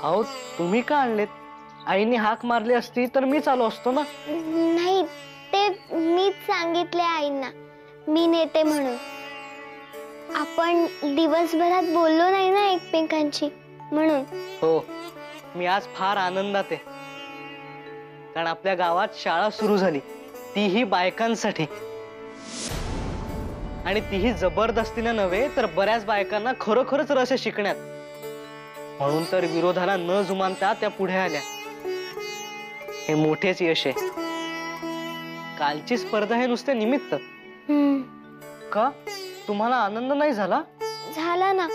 अहो तुम्ही का आणलेत? आईने हाक मारली असती तर मीच आलो असतो ना. नाही, ते मीच सांगितले आईंना मी नेते म्हणून. आपण दिवसभरात बोललो नाही ना एकमेकांची, म्हणून. हो, मी आज फार आनंदात आहे, कारण आपल्या गावात शाळा सुरू झाली, तीही बायकांसाठी. आणि तीही जबरदस्तीने नव्हे तर बऱ्याच बायकांना खरोखरच रस आहे शिकण्यात. म्हणून तर विरोधाला न जुमानता त्या पुढे आल्या. हे मोठेच यश आहे. कालची स्पर्धा हे नुसते निमित्त. का तुम्हाला आनंद नाही झाला? झाला ना,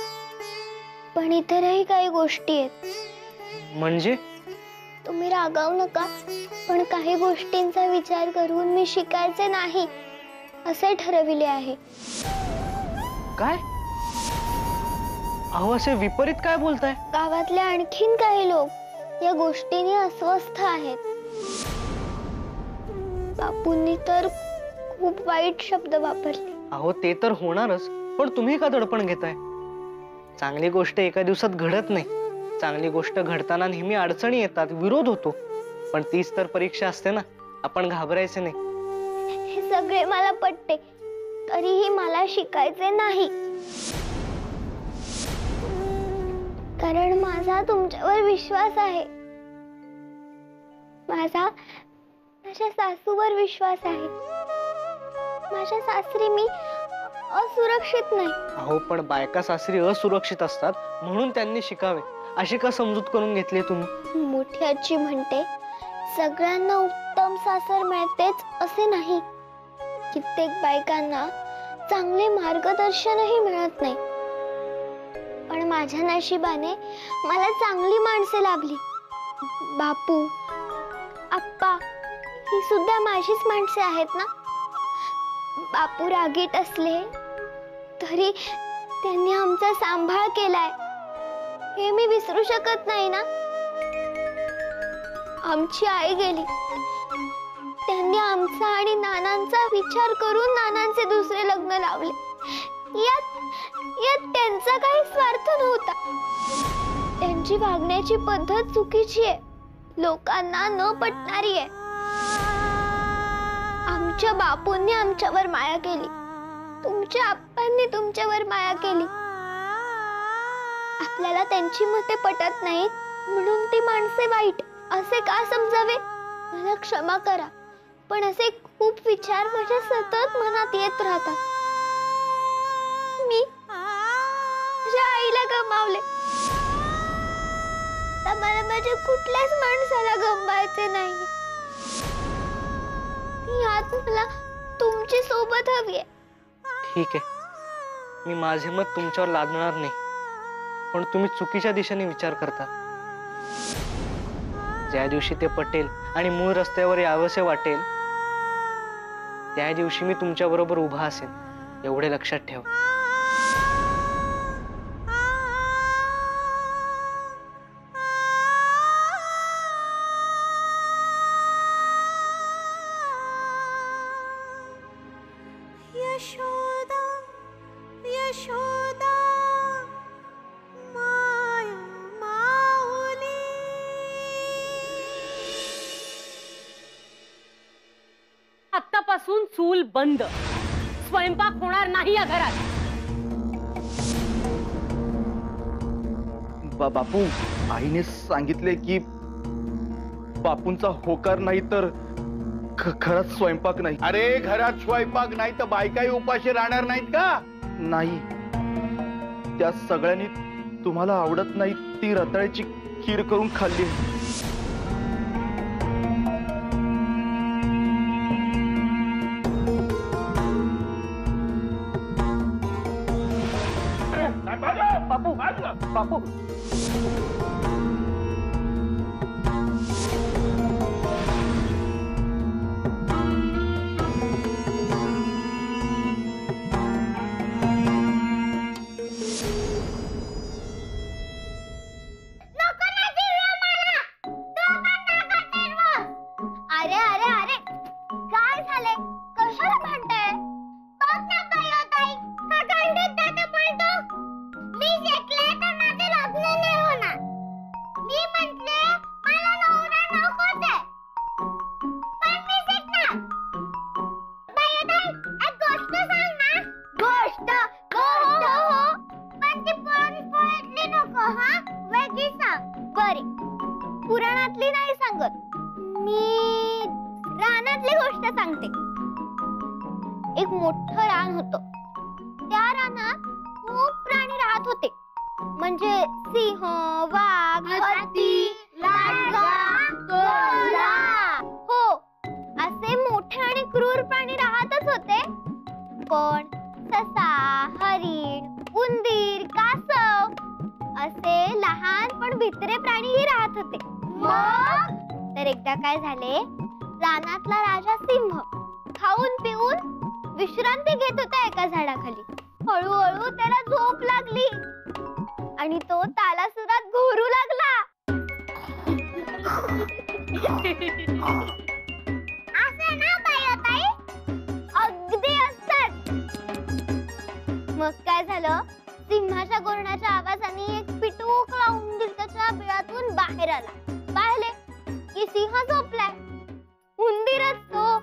पण इतरही काही गोष्टी आहेत. म्हणजे? तुम्ही रागावू नका, पण काही गोष्टींचा विचार करून मी शिकायचे नाही असे ठरविले आहे. काय? अहो असे विपरीत काय बोलताय? गावातले आणखीन काही लोक या गोष्टीने अस्वस्थ आहेत. बापूंनी तर खूप वाईट शब्द वापरले. अहो ते तर होणारच, पण तुम्ही का दडपण घेताय? चांगली गोष्ट एका दिवसात घडत नाही. चांगली गोष्ट घडताना नेहमी अडचणी येतात, विरोध होतो, पण तीच तर परीक्षा असते ना. आपण घाबरायचे नाही. हे सगळे मला पटते, तरीही मला शिकायचे नाही. कारण माझा तुमच्यावर विश्वास आहे. माझ्या सासूवर विश्वास आहे. माझ्या सासरी मी असुरक्षित नाही. अहो पण बायका सासरी असुरक्षित असतात म्हणून त्यांनी शिकावे अशी का समजूत करून घेतली तुम्ही? मोठी आजी म्हणते सगळ्यांना उत्तम सासर मिळतेच असे नाही. कित्येक बायकांना चांगले मार्गदर्शनही मिळत नाही. पण माझ्या नशिबाने मला चांगली माणसे लाभली. बापू, आप्पा ही सुद्धा माझीच माणसे आहेत ना. बापू रागीट असले तरी त्यांनी आमचा सांभाळ केलाय, हे मी विसरू शकत नाही ना. आमची आई गेली, त्यांनी आमचा आणि नानांचा विचार करून नानांचे दुसरे लग्न लावले. यात त्यांचा काही स्वार्थ नव्हता. त्यांची वागण्याची पद्धत चुकीची आहे, लोकांना न पटणारी आहे. आमच्या बापूंनी आमच्यावर माया केली, तुमच्या आप्पांनी तुमच्यावर माया केली. आपल्याला त्यांची मते पटत नाहीत म्हणून ती माणसे वाईट असे का समजावे? मला क्षमा करा, पण असे खूप विचार माझ्या सतत मनात येत राहतात. मी माझ्या आईला गमावले, आता मला माझ्या कुठल्याच माणसाला गमवायचे नाही. यात मला तुमची सोबत हवी आहे. ठीक आहे, मी माझे मत तुमच्यावर लादणार नाही, पण तुम्ही चुकीच्या दिशेने विचार करता. ज्या दिवशी ते पटेल आणि मूळ रस्त्यावर यावंसे वाटेल त्या दिवशी मी तुमच्या बरोबर उभा असेल, एवढे लक्षात ठेवा. यशोदा यशोदा माया माऊली. आत्तापासून चूल बंद, स्वयंपाक होणार नाही या घरात. बापू, आईने सांगितले की बापूंचा होकार नाही तर घरात स्वयंपाक नाही. अरे घरात स्वयंपाक नाही तर बायकाही उपाशी राहणार नाहीत का? नाही, त्या सगळ्यांनी तुम्हाला आवडत नाही ती रताळ्याची खीर करून खाल्ली. बापू बापू मी तुम्हाला सांगते. एक मोठं रान होतं. त्या रानात खूप प्राणी राहत होते. म्हणजे सिंह, वाघ, हत्ती, लांडगा, कोल्हा. हो, असे मोठे आणि क्रूर प्राणी राहतच होते. पण ससा, हरिण, उंदीर, कासव असे लहान पण भित्रे प्राणीही राहत होते. मग तर एकदा काय झाले, रानातला राजा सिंह खाऊन पिऊन विश्रांती घेत होता एका झाडाखाली. हळूहळू त्याला झोप लागली आणि तो तालासुरात घोरू लागला. असं ना बाई, अगदी असतात. मग काय झालं, सिंहाच्या गोरण्याच्या आवाजाने एक पिटूकला उंदीर त्याच्या बिळातून बाहेर आला. पाहिले की सिंह झोपलाय. उंदीरच तो,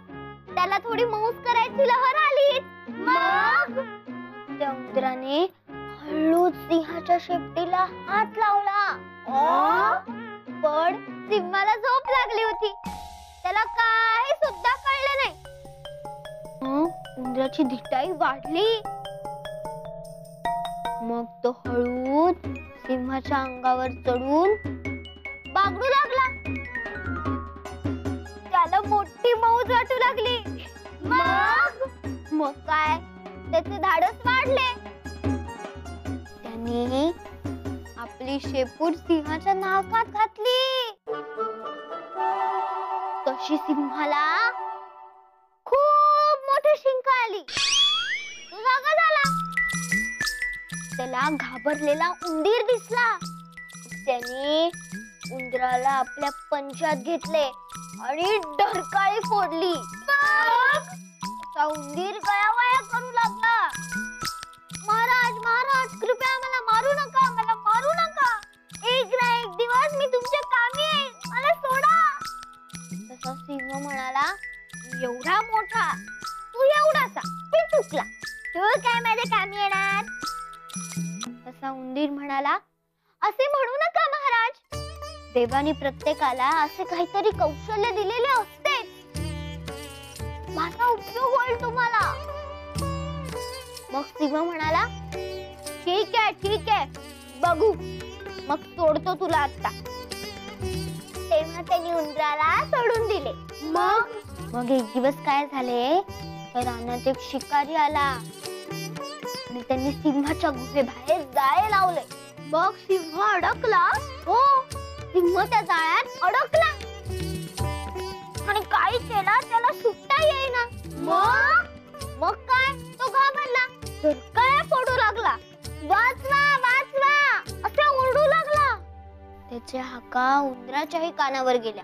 त्याला थोडी मौज करायची लहर आली. मग त्या उंदराने हळूच सिंहाच्या शेपटीला हात लावला. पण सिंहाला झोप लागली होती. त्याला काही सुद्धा कळले नाही. उंदराची धिटाई वाढली. मग तो हळूच सिंहाच्या अंगावर चढून बागडू लागला. त्याला मोठी मौज वाटू लागली. मग काय, त्याचे धाडस वाढले. त्याने आपली शेपूट सिंहाच्या नाकात घातली. तशी सिंहाला खूप मोठी शिंक आली. तो जागा झाला. त्याला घाबरलेला उंदीर दिसला. त्याने उंदराला आपल्या पंजात घेतले आणि डरकाळी फोडली. उंदीर गयावया करू लागला. महाराज महाराज, कृपया मला मारू नका, मला मारू नका. एक ना एक दिवस मी तुमच्या कामी येईन, मला सोडा. तसा सिंह म्हणाला, एवढा मोठा, तू एवढासा, ते चुकला, तू काय माझ्या कामी येणार. तसा उंदीर म्हणाला, असे म्हणू नका महाराज. देवाने प्रत्येकाला असे काहीतरी कौशल्य दिलेले असते. माझा उपयोग होईल तुम्हाला. मग सिंह म्हणाला, ठीक आहे, बघू, मग सोडतो तुला आता. तेव्हा त्यांनी उंदराला सोडून दिले. मग एक दिवस काय झाले, तर रानात एक शिकारी आला आणि त्यांनी सिंहाच्या गुहेबाहेर जाळे लावले. मग सिंह अडकला. हो, सिंह त्या जाळ्यात अडकला आणि काही केला त्याला सुटता येईना. मग काय, तो घाबरला, डरकाळ्या फोडू लागला. वाचवा वाचवा असे ओरडू लागला. त्याच्या हाका उंदराच्याही कानावर गेल्या.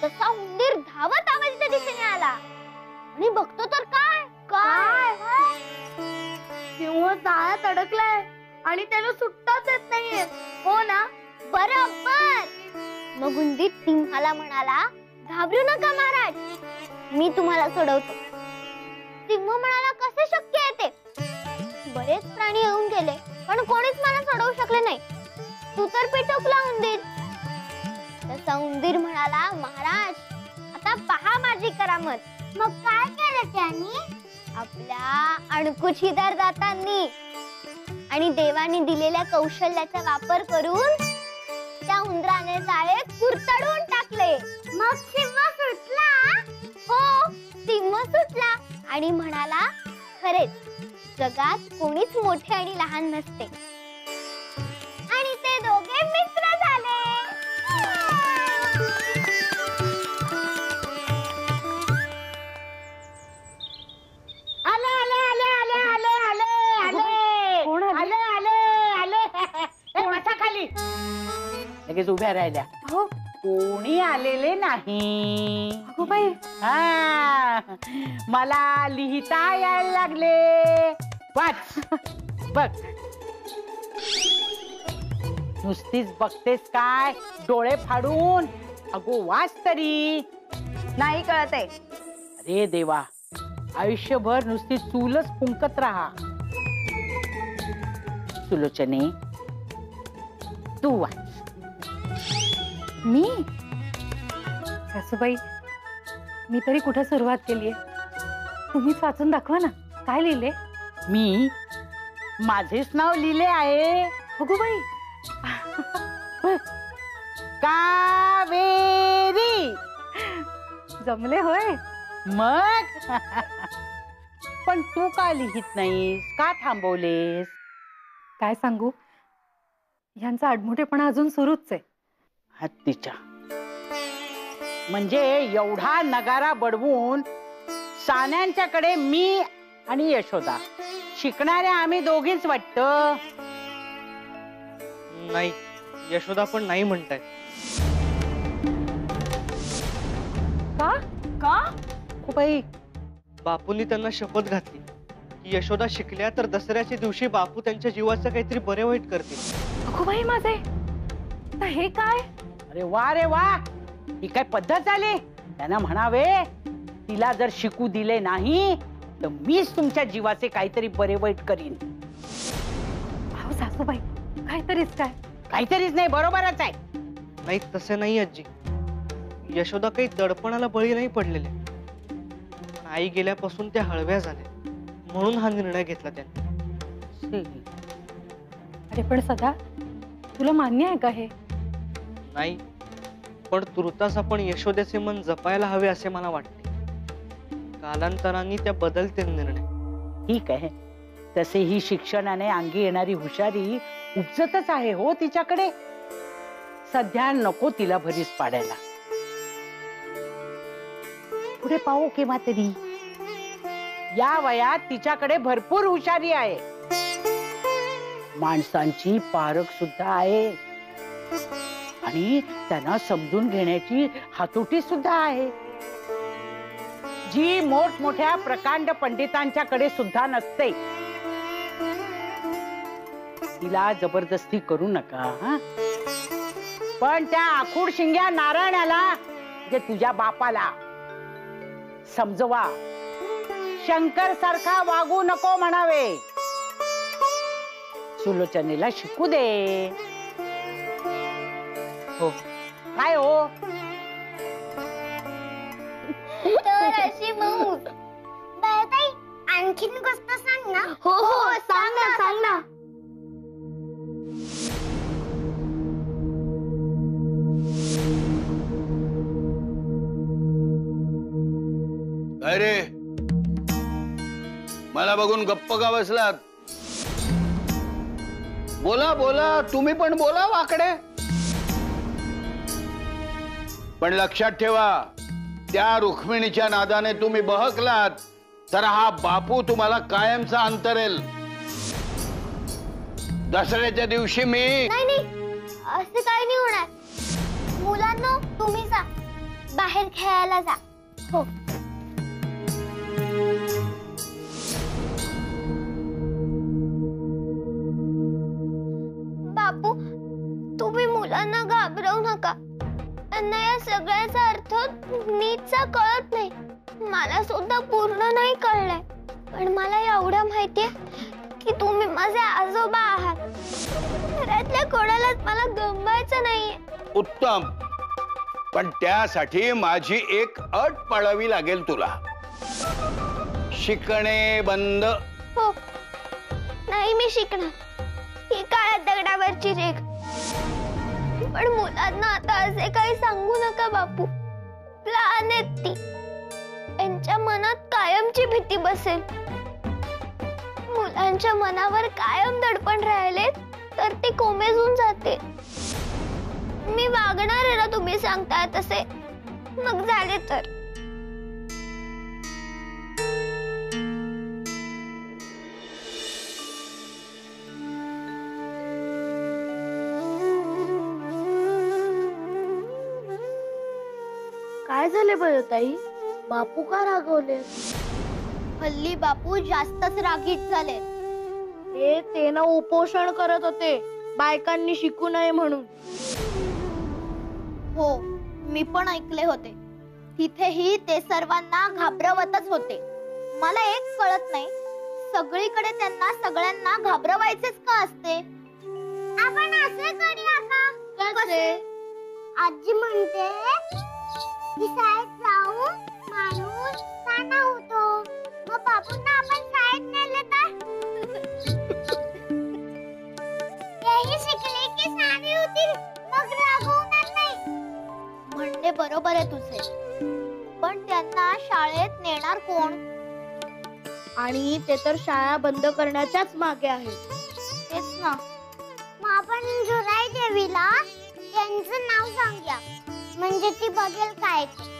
तसा उंदीर धावत आवाजाच्या दिशेने आला आणि बघतो तर काय सिंह जाळ्यात अडकलाय आणि त्याला सुटताच येत नाहीये. हो ना, बरोबर. मग उंदीर सिंहाला म्हणाला, घाबरू नका महाराज, मी तुम्हाला सोडवतो. सिंह म्हणाला, कसे शक्य आहे ते? बरेच प्राणी येऊन गेले पण कोणीच मला सोडवू शकले नाही. तू तर पेटवला उंदीर. तसा उंदीर म्हणाला, महाराज आता पहा माझी करामत. मग काय केलं त्यांनी? आपल्या अणकुचीदार दातांनी आणि देवाने दिलेल्या कौशल्याचा वापर करून त्या उंदराने जाळे कुरतडून टाकले. मग सिंह सुटला. हो, सिंह सुटला आणि म्हणाला, खरेच जगात कोणीच मोठे आणि लहान नसते. आणि ते दोघे मित्र झाले. आले आले आले आले आले आले आले कोण आले? आले आले आले बसा खाली. लगेच उभ्या राहिल्या. कोणी आलेले नाही. अगो बाई, हा, मला लिहिता यायला लागले. वाच, बघ. नुसतीच बघतेस काय डोळे फाडून? अगो वाच तरी. नाही कळते. अरे देवा, आयुष्यभर नुसती चूलच फुंकत राहा. सुलोचने, तू वाच. मी सासूबाई, मी तरी कुठे सुरुवात केलीये? तुम्हीच वाचून दाखवा ना, काय लिहिले? मी माझेच नाव लिहिले आहे. अगो बाई, कावेरी. जमले होय. मग पण तू का लिहित नाहीस? का थांबवलेस? काय सांगू, ह्यांचा आडमुठेपणा अजून सुरूच आहे. हत्तीच्या म्हणजे एवढा नगारा बडवून सान्यांच्याकडे मी आणि यशोदा शिकणाऱ्या आम्ही दोघीच वाटतं. नाही, यशोदा पण नाही म्हणताय. का का? हो बाई, बापूंनी त्यांना शपथ घातली की यशोदा शिकल्या तर दसऱ्याच्या दिवशी बापू त्यांच्या जीवाचं काहीतरी बरे वाईट करतील. अगो बाई माझे, तर हे काय? अरे वा रे वा, ही काय पद्धत झाली? त्यांना म्हणावे, तिला जर शिकू दिले नाही तर मीच तुमच्या जीवाचे काहीतरी बरे वाईट करीन. अहो सासूबाई, काहीतरीच काय? काहीतरीच नाही, बरोबरच आहे. नाही, तसे नाही आजी. यशोदा काही दडपणाला बळी नाही पडलेले. पण आई गेल्यापासून त्या हळव्या झाल्या, म्हणून हा निर्णय घेतला त्यांनी. अरे पण सदा, तुला मान्य आहे का हे? नाही, पण तुर्तास आपण यशोदेचे मन जपायला हवे असे मला वाटते. कालांतराने त्या बदलते निर्णय. ठीक आहे, तसे ही शिक्षणाने अंगी येणारी हुशारी उपजतच आहे हो तिच्याकडे. सध्या नको तिला भरीस पाडायला. पुढे पाहू केव्हा तरी. या वयात तिच्याकडे भरपूर हुशारी आहे. माणसांची पारख सुद्धा आहे आणि त्यांना समजून घेण्याची हातोटी सुद्धा आहे, जी मोठमोठ्या प्रकांड पंडितांच्याकडे सुद्धा नसते. तिला जबरदस्ती करू नका हा. पण त्या आखूड शिंग्या नारायणाला, जे तुझ्या बापाला, समजवा, शंकर सारखा वागू नको म्हणावे. सुलोचनेला शिकू दे. हो. काय हो? तर अशी मग ताई, आणखीन गोष्ट सांग ना. हो हो, सांग ना सांग ना. अरे, मला बघून गप्प का बसलात? बोला बोला, तुम्ही पण बोला वाकडे. पण लक्षात ठेवा, त्या रुक्मिणीच्या नादाने तुम्ही बहकलात तर हा बापू तुम्हाला कायमचा अंतरेल. दसऱ्याच्या दिवशी मी नाही नाही, असे काही नाही होणार. मुलांनो, तुम्ही जा, बाहेर खेळायला जा. हो. बापू, तुम्ही मुलांना घाबरवू नका. त्यांना या सगळ्याचा अर्थ नीटचा कळत नाही. मला सुद्धा पूर्ण नाही कळलंय, पण मला एवढं माहितीये की तुम्ही माझे आजोबा आहात. घरातल्या कोणालाच मला गमवायचं नाहीये. उत्तम, पण त्यासाठी माझी एक अट पाळावी लागेल तुला. शिकणे बंद. हो, नाही मी शिकणार. ही काळ्या दगडावरची रेख. पण मुलांना आता असे काही सांगू नका बापू. लहान आहेत ती, त्यांच्या मनात कायमची भीती बसेल. मुलांच्या मनावर कायम दडपण राहिले तर ते कोमेजून जाते. मी वागणार आहे ना तुम्ही सांगताय तसे. मग झाले तर. काय झाले बरं ताई? बापू का रागवले? हल्ली बापू जास्तच रागीट झाले. ते ना उपोषण करत होते, बायकांनी शिकू नये म्हणून. हो, मी पण ऐकले होते. तिथेही ते सर्वांना घाबरवतच होते. मला एक कळत नाही, सगळीकडे त्यांना सगळ्यांना घाबरवायचेच का असते? आपण असे करूया का? कसे? आजी म्हणते की शाळेत जाऊन आपण साना होतो, मग बापूंना आपण शाळेत नेले तर तेही शिकले की साने होतील, मग रागवणार नाही. म्हणणे बरोबर आहे तुझे, पण त्यांना शाळेत नेणार कोण? आणि ते तर शाळा बंद करण्याच्याच मागे आहेत. तेच ना. मग आपण जुराई देवीला त्यांचं नाव सांगूया, म्हणजे ती बघेल काय ते.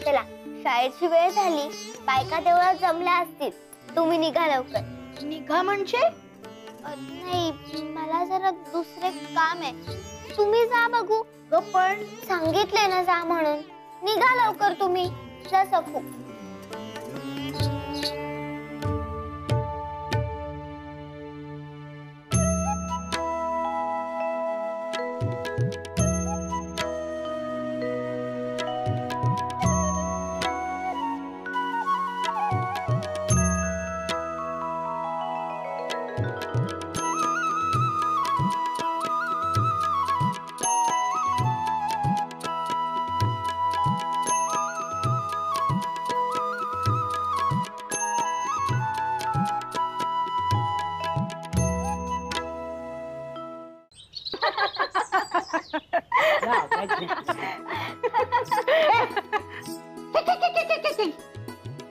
चला, शाळेची वेळ झाली, बायका देवळात जमल्या असतील, तुम्ही निघा लवकर. निघा म्हणजे? नाही, मला जरा दुसरे काम आहे. तुम्ही जा बघू. पण सांगितले ना जा म्हणून. निघा लवकर तुम्ही. जा सखू.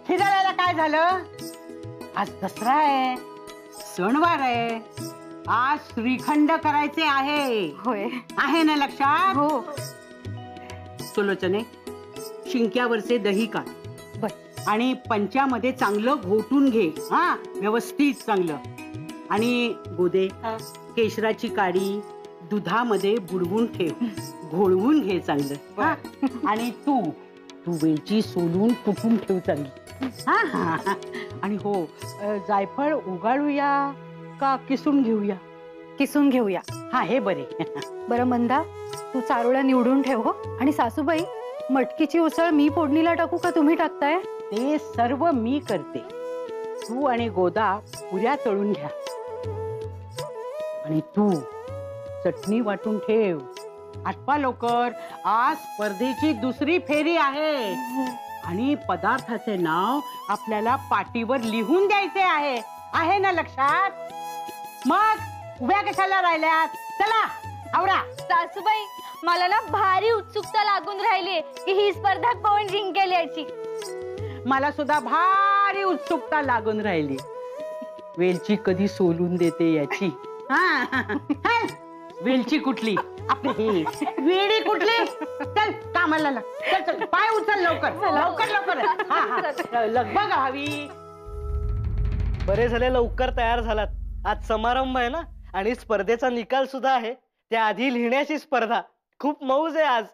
फिरायला काय झालं? आज दसरा आहे, सणवार आहे, आज श्रीखंड करायचे आहे. होय. आहे ना लक्षात? हो. सुलोचने, शिंक्यावरचे दही काढ बर. आणि पंचामध्ये चांगलं घोटून घे. हा, व्यवस्थित चांगलं. आणि गोदे, केशराची काडी दुधामध्ये बुडवून ठेव, घोळवून घे चांगलं. हा? आणि तू वेलची सोलून कुटून ठेव चांगली. हा. आणि हो, जायफळ उगाळूया का किसून घेऊया? किसून घेऊया. हा, हे बरे. बरं मंदा, तू चारोळ्या निवडून ठेव हो. आणि सासूबाई, मटकीची उसळ मी फोडणीला टाकू का तुम्ही टाकताय? ते सर्व मी करते. तू आणि गोदा पुऱ्या तळून घ्या. आणि तू चटणी वाटून ठेव. आटपा लवकर, आज स्पर्धेची दुसरी फेरी आहे. आणि पदार्थाचे नाव आपल्याला पाटीवर लिहून द्यायचे आहे. आहे ना लक्षात? मग उभ्या कशाला राहिल्यात? चला आवरा. सासूबाई, मला ना भारी उत्सुकता लागून राहिली की ही स्पर्धा कोण जिंकेल याची. मला सुद्धा भारी उत्सुकता लागून राहिली, वेलची कधी सोलून देते याची. वेलची कुठली? आपली ही वेडी कुठली? चल कामाला लाग. चल चल, पाय उचल लवकर लवकर लवकर. लगबग हवी. बरे झाले लवकर तयार झालात. आज समारंभ आहे ना, आणि स्पर्धेचा निकाल सुद्धा आहे. त्याआधी लिहिण्याची स्पर्धा. खूप मौज आहे आज.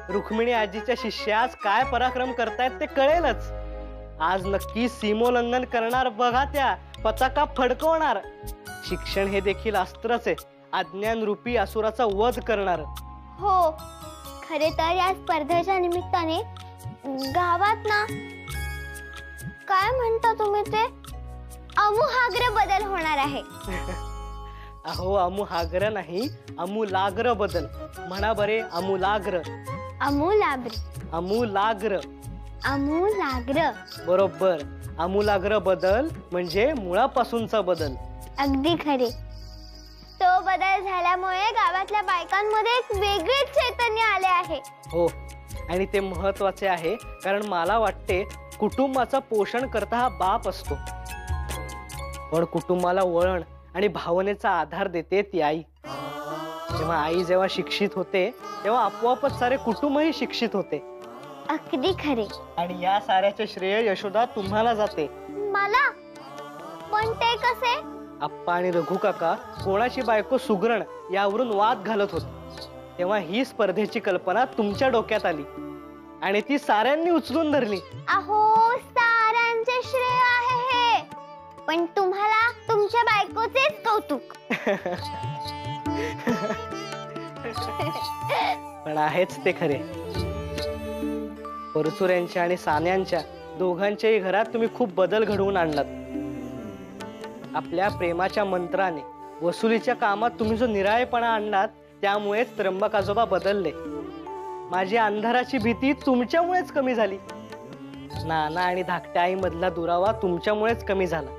रुक्मिणी आजीच्या शिष्यास काय पराक्रम करतायत ते कळेलच. आज नक्की सीमोल्लंघन करणार बघा, त्या पताका फडकवणार. शिक्षण हे देखील अस्त्रच आहे, अज्ञान रूपी असुराचा वध करणार. हो, खरे तर या स्पर्धेच्या निमित्ताने गावात ना, काय म्हणता तुम्ही ते, आमूलाग्र बदल होणार आहे. अहो, आमूलाग्र नाही, आमूलाग्र बदल म्हणा बरे. आमूलाग्र. आमूलाग्र. आमूलाग्र. आमूलाग्र. बरोबर. आमूलाग्र बदल म्हणजे मुळापासूनचा बदल. अगदी खरे. तो बदल झाल्यामुळे गावातल्या बायकांमध्ये एक वेगळीच चैतन्य आले आहे. हो, आणि ते महत्वाचे आहे, कारण मला वाटते कुटुंबाचं पोषण करता हा बाप असतो, पण कुटुंबाला वळण आणि भावनेचा आधार देते ती आई. जेव्हा शिक्षित होते तेव्हा आपोआपच सारे कुटुंबही शिक्षित होते. अगदी खरे. आणि या साऱ्याचे श्रेय यशोदा तुम्हाला जाते. मला? पण ते कसे? आप्पा आणि रघु काका कोणाची बायको सुगरण यावरून वाद घालत होते, तेव्हा ही स्पर्धेची कल्पना तुमच्या डोक्यात आली आणि ती साऱ्यांनी उचलून धरली. अहो, साऱ्यांचे श्रेय आहे हे, पण तुम्हाला तुमच्या बायकोचेच कौतुक. पण आहेच ते खरे. परचुऱ्यांच्या आणि सान्यांच्या दोघांच्याही घरात तुम्ही खूप बदल घडवून आणलात. आपल्या प्रेमाच्या मंत्राने वसुलीच्या कामात तुम्ही जो निराळेपणा आणलात, त्यामुळेच त्र्यंबक आजोबा बदलले. माझी अंधाराची भीती तुमच्यामुळेच कमी झाली. नाना आणि धाकट्या आई मधला दुरावा तुमच्यामुळेच कमी झाला.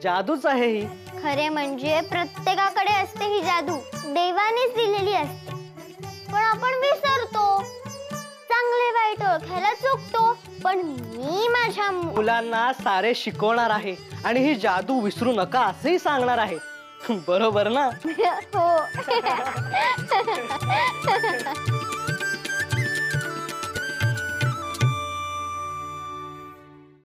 जादूच आहे ही. खरे म्हणजे प्रत्येकाकडे असते ही जादू, देवानेच दिलेली असते. पण आपण विसरतो, चांगले वाईट ओळखायला चुकतो. पण मी माझ्या मुलांना सारे शिकवणार आहे आणि ही जादू विसरू नका असंही सांगणार आहे. बरोबर ना? हो.